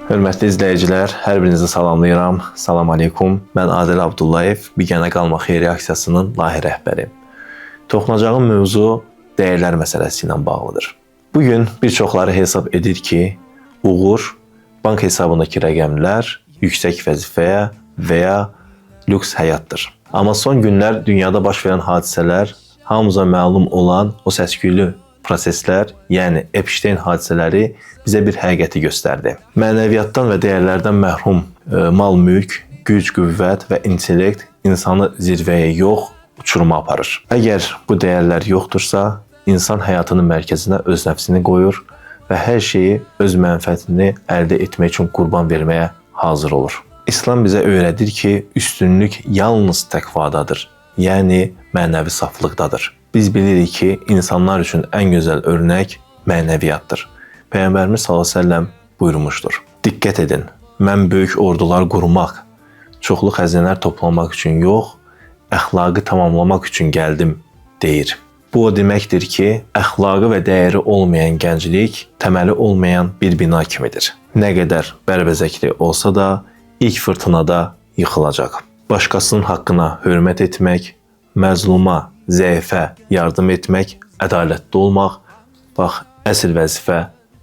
Hörmətli izləyicilər, hər birinizi salamlayıram. Salam aleykum. Mən Adil Abdullayev, Biganə Qalma Xeyriyə Aksiyasının layihə rəhbəriyim. Toxunacağım mövzu dəyərlər məsələsi ilə bağlıdır. Bugün bir çoxları hesab edir ki, uğur, bank hesabındakı rəqəmlər, yüksək vəzifəyə və ya lüks həyatdır. Amma son günlər dünyada baş verən hadisələr, hamımıza məlum olan o səsküylü proseslər, yəni Epstein hadisələri bizə bir həqiqəti göstərdi. Mənəviyyatdan və dəyərlərdən məhrum mal-mülk, güc, qüvvət və intellekt insanı zirvəyə yox, uçuruma aparır. Əgər bu dəyərlər yoxdursa, insan həyatının mərkəzinə öz nəfsini qoyur və hər şeyi öz mənfəətini əldə etmək üçün qurban verməyə hazır olur. İslam bizə öyrədir ki, üstünlük yalnız təqvadadır, yəni mənəvi saflıqdadır. Biz bilirik ki, insanlar üçün ən gözəl örnək mənəviyyatdır. Peyğəmbərimiz s.ə.v buyurmuşdur. Diqqət edin, mən böyük ordular qurmaq, çoxlu xəzinələr toplamaq üçün yox, əxlaqı tamamlamaq üçün gəldim, deyir. Bu o deməkdir ki, əxlaqı və dəyəri olmayan gənclik təməli olmayan bir bina kimidir. Nə qədər bərbəzəkli olsa da, ilk fırtınada yıxılacaq. Başqasının haqqına hörmət etmək, məzluma, zəifə yardım etmək, ədalətli olmaq, bax, əsl vəzifə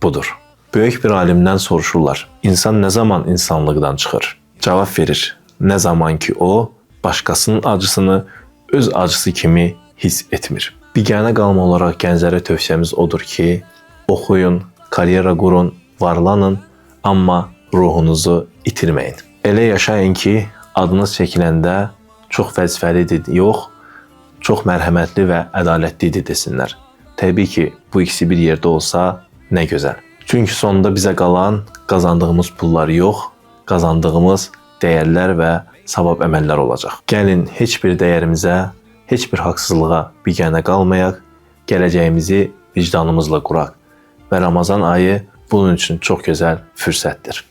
budur. Böyük bir alimdən soruşurlar, insan nə zaman insanlıqdan çıxır? Cavab verir, nə zaman ki o, başqasının acısını öz acısı kimi hiss etmir. Biganə qalma olaraq gənclərə tövsiyəmiz odur ki, oxuyun, karyera qurun, varlanın, amma ruhunuzu itirməyin. Elə yaşayın ki, adınız çəkiləndə çox vəzifəlidir, yox, çox mərhəmətli və ədalətlidir desinlər. Təbii ki, bu ikisi bir yerdə olsa, nə gözəl. Çünki sonunda bizə qalan qazandığımız pullar yox, qazandığımız dəyərlər və savab əməllər olacaq. Gəlin, heç bir dəyərimizə, heç bir haqsızlığa biganə qalmayaq, gələcəyimizi vicdanımızla quraq və Ramazan ayı bunun üçün çox gözəl fürsətdir.